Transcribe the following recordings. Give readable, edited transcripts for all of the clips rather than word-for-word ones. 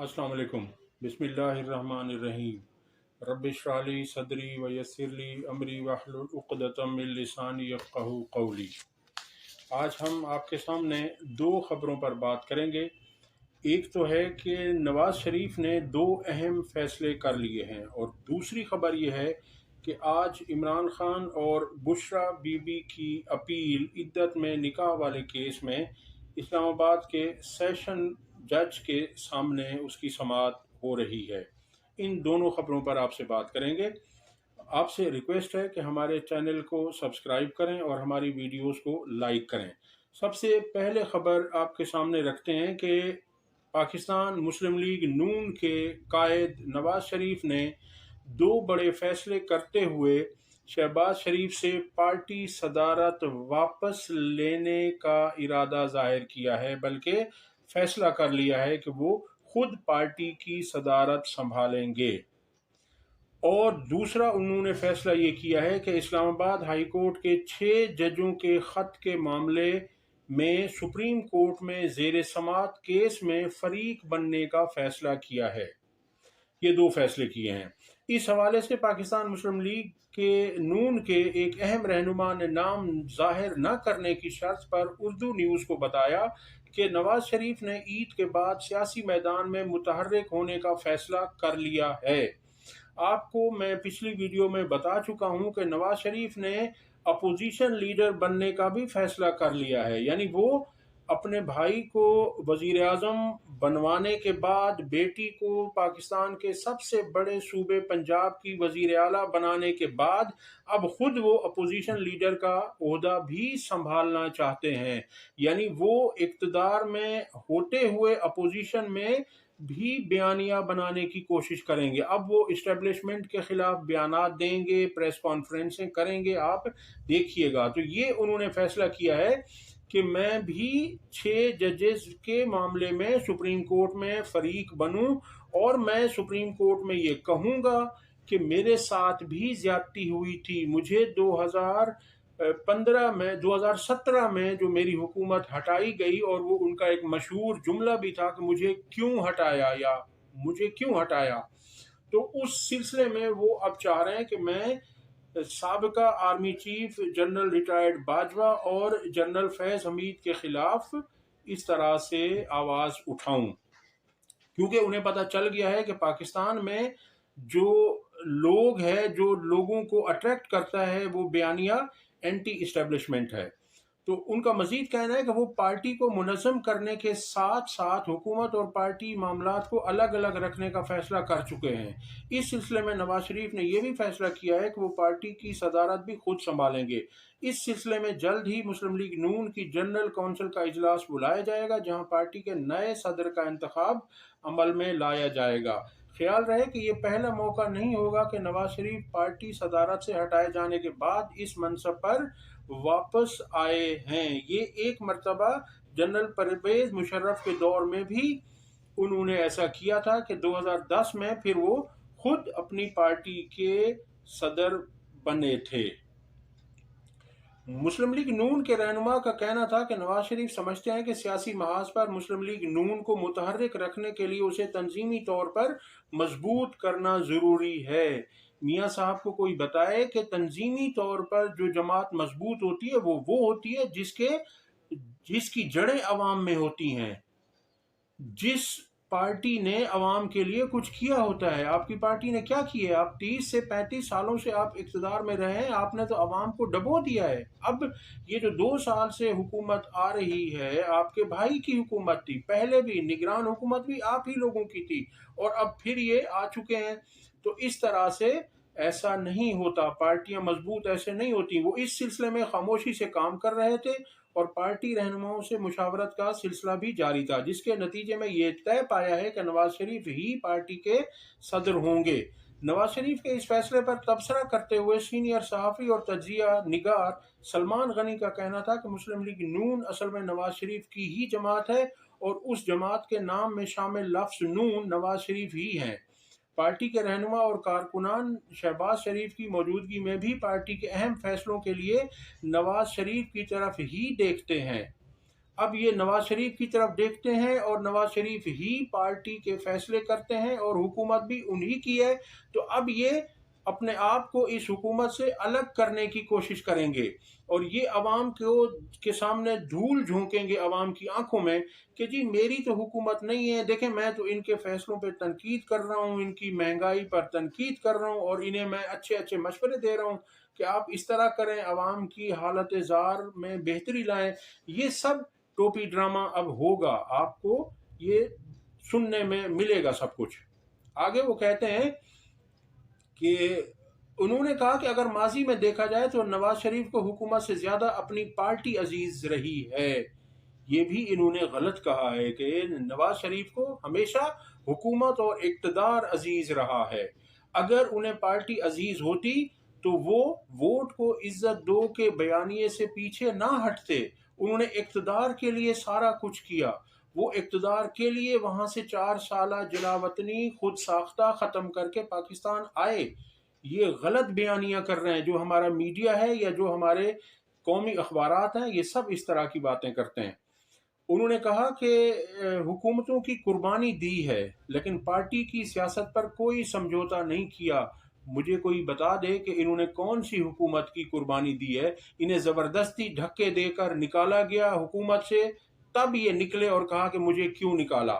अस्सलाम वालेकुम। बिस्मिल्लाहिर्रहमानिर्रहीम। रब्बि इश्रह ली सदरी व यस्सिर ली अमरी वहलुल उक़दतम मिन लिसानी यफ़क़हू क़ौली। आज हम आपके सामने दो ख़बरों पर बात करेंगे। एक तो है कि नवाज़ शरीफ ने दो अहम फ़ैसले कर लिए हैं, और दूसरी ख़बर यह है कि आज इमरान खान और बुशरा बीबी की अपील इद्दत में निकाह वाले केस में इस्लामाबाद के सेशन जज के सामने उसकी समाअत हो रही है। इन दोनों ख़बरों पर आपसे बात करेंगे। आपसे रिक्वेस्ट है कि हमारे चैनल को सब्सक्राइब करें और हमारी वीडियोस को लाइक करें। सबसे पहले ख़बर आपके सामने रखते हैं कि पाकिस्तान मुस्लिम लीग नून के कायद नवाज़ शरीफ ने दो बड़े फैसले करते हुए शहबाज शरीफ से पार्टी सदारत वापस लेने का इरादा जाहिर किया है, बल्कि फैसला कर लिया है कि वो खुद पार्टी की सदारत संभालेंगे। और दूसरा उन्होंने फैसला ये किया है कि इस्लामाबाद हाई कोर्ट के 6 जजों के ख़त के मामले में सुप्रीम कोर्ट में ज़ेर समाअत केस में फरीक बनने का फैसला किया है। ये दो फैसले किए हैं। इस हवाले से पाकिस्तान मुस्लिम लीग के नून के एक अहम रहनुमा ने नाम जाहिर न करने की शर्त पर उर्दू न्यूज़ को बताया कि नवाज शरीफ ने ईद के बाद सियासी मैदान में मुतहर्रिक होने का फैसला कर लिया है। आपको मैं पिछली वीडियो में बता चुका हूं कि नवाज शरीफ ने अपोजिशन लीडर बनने का भी फैसला कर लिया है, यानी वो अपने भाई को वजीर आज़म बनवाने के बाद बेटी को पाकिस्तान के सबसे बड़े सूबे पंजाब की वजीर आला बनाने के बाद अब खुद वो अपोजिशन लीडर का ओहदा भी संभालना चाहते हैं। यानी वो इक़्तिदार में होते हुए अपोजिशन में भी बयानिया बनाने की कोशिश करेंगे। अब वो इस्टेब्लिशमेंट के खिलाफ बयानात देंगे, प्रेस कॉन्फ्रेंसें करेंगे, आप देखिएगा। तो ये उन्होंने फैसला किया है कि मैं भी 6 जजेस के मामले में सुप्रीम कोर्ट में फरीक बनूं, और मैं सुप्रीम कोर्ट में ये कहूँगा कि मेरे साथ भी ज्यादती हुई थी। मुझे 2017 में जो मेरी हुकूमत हटाई गई, और वो उनका एक मशहूर जुमला भी था कि मुझे क्यों हटाया, तो उस सिलसिले में वो अब चाह रहे हैं कि मैं साबिका army chief general retired Bajwa और जनरल फैज हमीद के खिलाफ इस तरह से आवाज उठाऊं, क्योंकि उन्हें पता चल गया है कि पाकिस्तान में जो लोग है, जो लोगों को अट्रैक्ट करता है, वो बयानिया एंटी इस्टेब्लिशमेंट है। तो उनका मजीद कहना है कि वो पार्टी को मुनज़्ज़म करने के साथ साथ हुकूमत और पार्टी मामलात को अलग अलग रखने का फैसला कर चुके हैं। इस सिलसिले में नवाज शरीफ ने यह भी फैसला किया है कि वो पार्टी की सदारत भी खुद संभालेंगे। इस सिलसिले में जल्द ही मुस्लिम लीग नून की जनरल कौंसिल का इजलास बुलाया जाएगा, जहां पार्टी के नए सदर का इंतखाब अमल में लाया जाएगा। ख्याल रहे कि ये पहला मौका नहीं होगा कि नवाज शरीफ पार्टी सदारत से हटाए जाने के बाद इस मनसब पर वापस आए हैं। ये एक मर्तबा जनरल परवेज मुशर्रफ के दौर में भी उन्होंने ऐसा किया था कि 2010 में फिर वो खुद अपनी पार्टी के सदर बने थे। मुस्लिम लीग नून के रहनुमा का कहना था कि नवाज शरीफ समझते हैं कि सियासी महाज पर मुस्लिम लीग नून को मुतहर्रिक रखने के लिए उसे तंजीमी तौर पर मजबूत करना जरूरी है। मियाँ साहब को कोई बताए कि तंजीमी तौर पर जो जमात मजबूत होती है वो होती है जिसकी जड़ें अवाम में होती हैं, जिस पार्टी ने अवाम के लिए कुछ किया होता है। आपकी पार्टी ने क्या किया है? आप 30 से 35 सालों से आप इक़्तिदार में रहे हैं, आपने तो अवाम को डबो दिया है। अब ये जो 2 साल से हुकूमत आ रही है, आपके भाई की हुकूमत थी, पहले भी निगरान हुकूमत भी आप ही लोगों की थी, और अब फिर ये आ चुके हैं। तो इस तरह से ऐसा नहीं होता, पार्टियां मजबूत ऐसे नहीं होती। वो इस सिलसिले में खामोशी से काम कर रहे थे और पार्टी रहनुमाओं से मुशावरत का सिलसिला भी जारी था, जिसके नतीजे में ये तय पाया है कि नवाज शरीफ ही पार्टी के सदर होंगे। नवाज शरीफ के इस फैसले पर तबसरा करते हुए सीनियर सहाफ़ी और तज्जिया निगार सलमान गनी का कहना था कि मुस्लिम लीग नून असल में नवाज शरीफ की ही जमात है, और उस जमात के नाम में शामिल लफ्ज़ नून नवाज शरीफ ही हैं। पार्टी के रहनुमा और कारकुनान शहबाज शरीफ की मौजूदगी में भी पार्टी के अहम फैसलों के लिए नवाज शरीफ की तरफ ही देखते हैं। अब ये नवाज शरीफ की तरफ देखते हैं और नवाज शरीफ ही पार्टी के फैसले करते हैं और हुकूमत भी उन्हीं की है। तो अब ये अपने आप को इस हुकूमत से अलग करने की कोशिश करेंगे और ये अवाम को के सामने धूल झोंकेंगे अवाम की आंखों में कि जी मेरी तो हुकूमत नहीं है, देखें मैं तो इनके फैसलों पे तनकीद कर रहा हूँ, इनकी महंगाई पर तनकीद कर रहा हूँ और इन्हें मैं अच्छे अच्छे मशवरे दे रहा हूँ कि आप इस तरह करें, अवाम की हालत जार में बेहतरी लाएं। ये सब टोपी ड्रामा अब होगा, आपको ये सुनने में मिलेगा सब कुछ। आगे वो कहते हैं कि उन्होंने कहा कि अगर माजी में देखा जाए तो नवाज शरीफ को हुकूमत से ज्यादा अपनी पार्टी अजीज रही है। ये भी इन्होंने गलत कहा है कि नवाज शरीफ को हमेशा हुकूमत और इक्तदार अजीज रहा है। अगर उन्हें पार्टी अजीज होती तो वो वोट को इज्जत दो के बयानिए से पीछे ना हटते। उन्होंने इक्तदार के लिए सारा कुछ किया, वो इक्तदार के लिए वहां से 4 साल जलावतनी खुद साख्ता खत्म करके पाकिस्तान आए। ये गलत बयानियां कर रहे हैं, जो हमारा मीडिया है या जो हमारे कौमी अखबारात हैं, ये सब इस तरह की बातें करते हैं। उन्होंने कहा कि हुकूमतों की कुर्बानी दी है लेकिन पार्टी की सियासत पर कोई समझौता नहीं किया। मुझे कोई बता दे कि इन्होंने कौन सी हुकूमत की कुर्बानी दी है। इन्हें ज़बरदस्ती धक्के देकर निकाला गया हुकूमत से, तब ये निकले और कहा कि मुझे क्यों निकाला।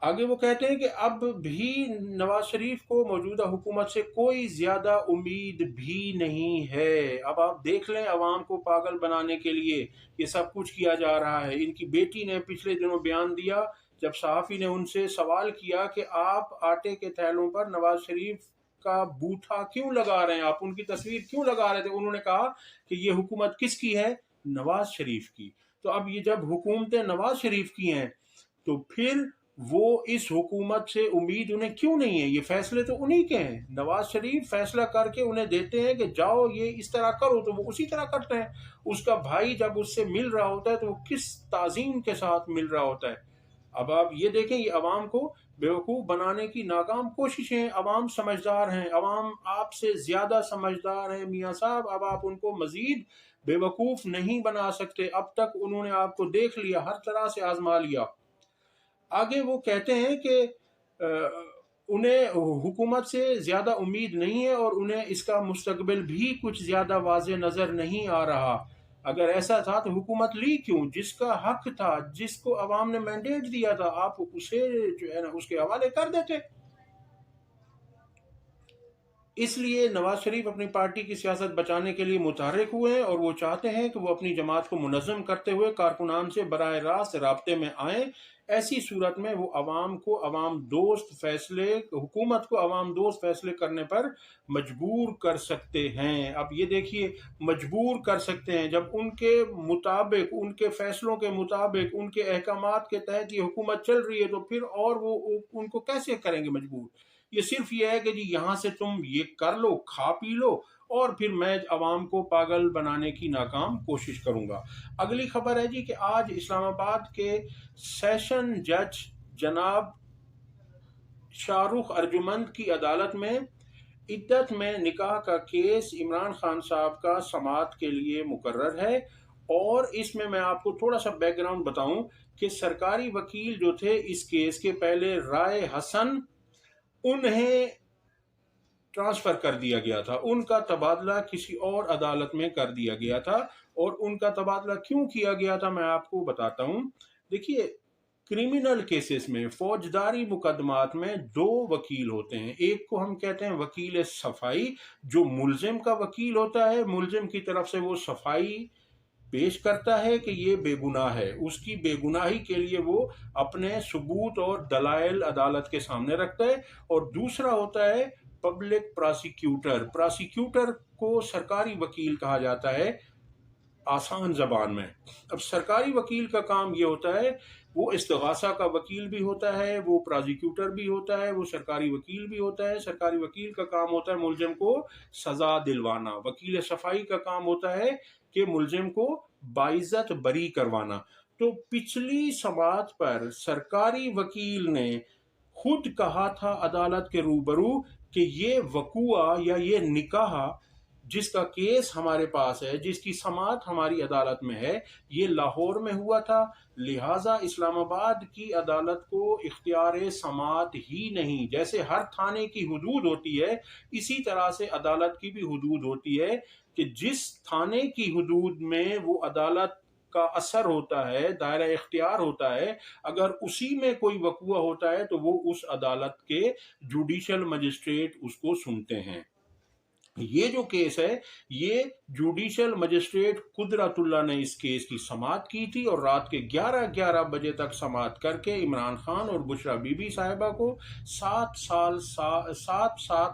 आगे वो कहते हैं कि अब भी नवाज शरीफ को मौजूदा हुकूमत से कोई ज्यादा उम्मीद भी नहीं है। अब आप देख लें, अवाम को पागल बनाने के लिए ये सब कुछ किया जा रहा है। इनकी बेटी ने पिछले दिनों बयान दिया, जब सहाफ़ी ने उनसे सवाल किया कि आप आटे के थैलों पर नवाज शरीफ का बूथा क्यों लगा रहे हैं, आप उनकी तस्वीर क्यों लगा रहे थे, उन्होंने कहा कि ये हुकूमत किसकी है, नवाज शरीफ की। तो अब ये जब हुकूमतें नवाज शरीफ की हैं तो फिर वो इस हुकूमत से उम्मीद उन्हें क्यों नहीं है। ये फैसले तो उन्हीं के हैं। नवाज शरीफ फैसला करके उन्हें देते हैं कि जाओ ये इस तरह करो, तो वो उसी तरह करते हैं। उसका भाई जब उससे मिल रहा होता है तो वो किस ताजीम के साथ मिल रहा होता है। अब आप ये देखें, ये अवाम को बेवकूफ़ बनाने की नाकाम कोशिशें। अवाम समझदार हैं, अवाम आपसे ज़्यादा समझदार हैं मियाँ साहब। अब आप उनको मज़ीद बेवकूफ़ नहीं बना सकते। अब तक उन्होंने आपको देख लिया, हर तरह से आजमा लिया। आगे वो कहते हैं कि उन्हें हुकूमत से ज़्यादा उम्मीद नहीं है और उन्हें इसका मुस्तकबिल भी कुछ ज़्यादा वाज़े नज़र नहीं आ रहा। अगर ऐसा था तो हुकूमत ली क्यों? जिसका हक था, जिसको अवाम ने मैंडेट दिया था, आप उसे जो है ना उसके हवाले कर देते। इसलिए नवाज शरीफ अपनी पार्टी की सियासत बचाने के लिए मुतहर्रिक हुए हैं और वो चाहते हैं कि वो अपनी जमात को मुनज़्ज़म करते हुए कारकुनान से बराह रास्त राब्ते में आएँ। ऐसी सूरत में वो अवाम को अवाम दोस्त फैसले, हुकूमत को अवाम दोस्त फैसले करने पर मजबूर कर सकते हैं। अब ये देखिए, मजबूर कर सकते हैं, जब उनके मुताबिक, उनके फैसलों के मुताबिक, उनके अहकामात के तहत ये हुकूमत चल रही है, तो फिर और वो उनको कैसे करेंगे मजबूर। ये सिर्फ ये है कि जी यहाँ से तुम ये कर लो, खा पी लो, और फिर मैं अवाम को पागल बनाने की नाकाम कोशिश करूंगा। अगली खबर है जी कि आज इस्लामाबाद के सेशन जज जनाब शाहरुख अर्जुमंद की अदालत में इद्दत में निकाह का केस इमरान खान साहब का समाअत के लिए मुकर्रर है। और इसमें मैं आपको थोड़ा सा बैकग्राउंड बताऊं कि सरकारी वकील जो थे इस केस के पहले, राय हसन, उन्हें ट्रांसफर कर दिया गया था। उनका तबादला किसी और अदालत में कर दिया गया था। और उनका तबादला क्यों किया गया था मैं आपको बताता हूं। देखिए, क्रिमिनल केसेस में, फौजदारी मुकदमात में 2 वकील होते हैं। एक को हम कहते हैं वकील सफाई, जो मुलजिम का वकील होता है। मुलजिम की तरफ से वो सफाई पेश करता है कि ये बेगुनाह है, उसकी बेगुनाही के लिए वो अपने सबूत और दलाइल अदालत के सामने रखता है। और दूसरा होता है पब्लिक प्रोसिक्यूटर। प्रोसिक्यूटर को सरकारी वकील कहा जाता है आसान जबान में। अब सरकारी वकील का काम ये होता है, वो इस्तिगासा का वकील भी होता है, वो प्रोसिक्यूटर भी होता है, वो सरकारी वकील भी होता है। सरकारी वकील का काम होता है मुलजिम को सजा दिलवाना। वकील सफाई का काम होता है कि मुलजिम को बाइज्जत बरी करवाना। तो पिछली समाअत पर सरकारी वकील ने खुद कहा था अदालत के रूबरू कि ये वकुआ या ये निकाह जिसका केस हमारे पास है, जिसकी समाअत हमारी अदालत में है, ये लाहौर में हुआ था, लिहाजा इस्लामाबाद की अदालत को इख्तियार समाअत ही नहीं, जैसे हर थाने की हुदूद होती है इसी तरह से अदालत की भी हुदूद होती है कि जिस थाने की हुदूद में वो अदालत का असर होता है, दायरा इख्तियार होता है, अगर उसी में कोई वक़ूआ होता है तो वो उस अदालत के जुडिशल मजिस्ट्रेट उसको सुनते हैं। ये जो केस है, ये जुडिशल मजिस्ट्रेट कुदरतुल्लाह ने इस केस की समाअत की थी और रात के 11-11 बजे तक समाअत करके इमरान खान और बुशरा बीबी साहिबा को 7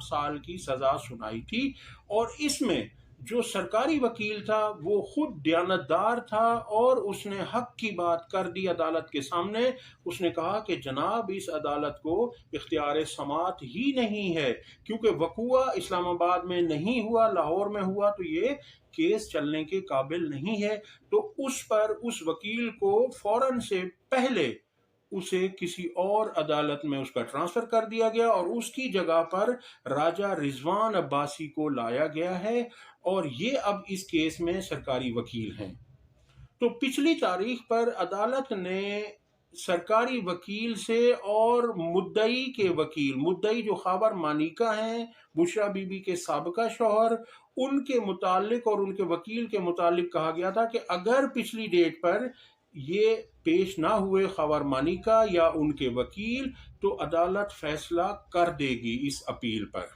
साल की सजा सुनाई थी। और इसमें जो सरकारी वकील था वो खुद दयानतदार था और उसने हक की बात कर दी अदालत के सामने। उसने कहा कि जनाब, इस अदालत को इख्तियार समाअत ही नहीं है, क्योंकि वक़ूआ इस्लामाबाद में नहीं हुआ, लाहौर में हुआ, तो ये केस चलने के काबिल नहीं है। तो उस पर उस वकील को फौरन से पहले उसे किसी और अदालत में उसका ट्रांसफ़र कर दिया गया और उसकी जगह पर राजा रिजवान अब्बासी को लाया गया है और ये अब इस केस में सरकारी वकील हैं। तो पिछली तारीख पर अदालत ने सरकारी वकील से और मुद्दई के वकील, मुद्दई जो खबर मानिका हैं, बुशरा बीबी के साबका शौहर, उनके मुतालिक और उनके वकील के मुतालिक कहा गया था कि अगर पिछली डेट पर ये पेश ना हुए खबर मानिका या उनके वकील, तो अदालत फैसला कर देगी इस अपील पर।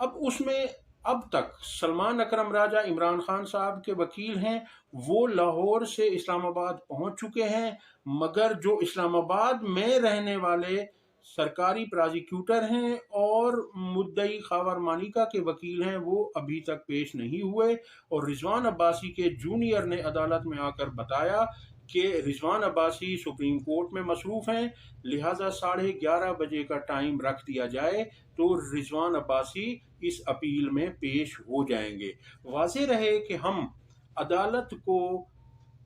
अब उसमें अब तक सलमान अकरम राजा इमरान खान साहब के वकील हैं, वो लाहौर से इस्लामाबाद पहुंच चुके हैं, मगर जो इस्लामाबाद में रहने वाले सरकारी प्रोसिक्यूटर हैं और मुद्दई खबर मानिका के वकील हैं, वो अभी तक पेश नहीं हुए। और रिजवान अब्बासी के जूनियर ने अदालत में आकर बताया कि रिजवान अब्बासी सुप्रीम कोर्ट में मसरूफ़ हैं, लिहाजा 11:30 बजे का टाइम रख दिया जाए तो रिजवान अब्बासी इस अपील में पेश हो जाएंगे। वाज़ेह रहे कि हम अदालत को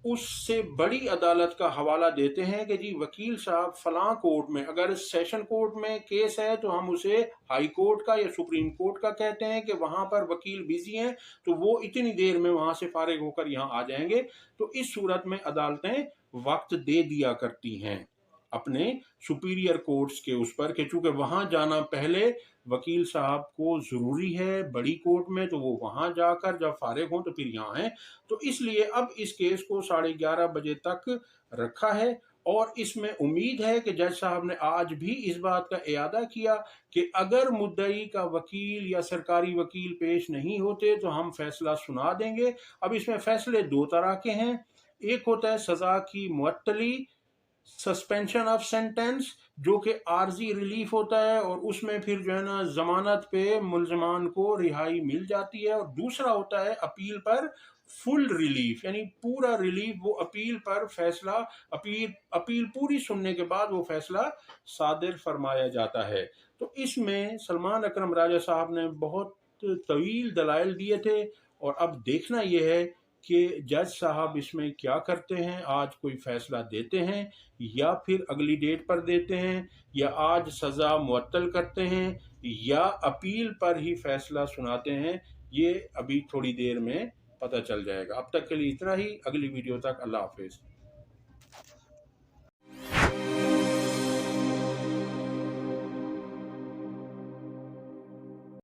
उससे बड़ी अदालत का हवाला देते हैं कि जी वकील साहब फलां कोर्ट में, अगर सेशन कोर्ट में केस है तो हम उसे हाई कोर्ट का या सुप्रीम कोर्ट का कहते हैं कि वहां पर वकील बिजी हैं तो वो इतनी देर में वहां से फारिग होकर यहाँ आ जाएंगे। तो इस सूरत में अदालतें वक्त दे दिया करती हैं अपने सुपीरियर कोर्ट्स के उस पर कि चूंकि वहां जाना पहले वकील साहब को ज़रूरी है बड़ी कोर्ट में, तो वो वहां जाकर जब फारिग हों तो फिर यहाँ हैं। तो इसलिए अब इस केस को 11:30 बजे तक रखा है और इसमें उम्मीद है कि जज साहब ने आज भी इस बात का इयादा किया कि अगर मुद्दई का वकील या सरकारी वकील पेश नहीं होते तो हम फैसला सुना देंगे। अब इसमें फैसले दो तरह के हैं, एक होता है सज़ा की मुअत्तली, सस्पेंशन ऑफ सेंटेंस, जो कि आर्जी रिलीफ होता है और उसमें फिर जो है ना जमानत पे मुल्जमान को रिहाई मिल जाती है। और दूसरा होता है अपील पर फुल रिलीफ, यानी पूरा रिलीफ, वो अपील पर फैसला, अपील पूरी सुनने के बाद वो फैसला सादिर फरमाया जाता है। तो इसमें सलमान अकरम राजा साहब ने बहुत तवील दलाइल दिए थे और अब देखना यह है कि जज साहब इसमें क्या करते हैं, आज कोई फैसला देते हैं या फिर अगली डेट पर देते हैं, या आज सज़ा मुअत्तल करते हैं या अपील पर ही फैसला सुनाते हैं। ये अभी थोड़ी देर में पता चल जाएगा। अब तक के लिए इतना ही, अगली वीडियो तक अल्लाह हाफिज़।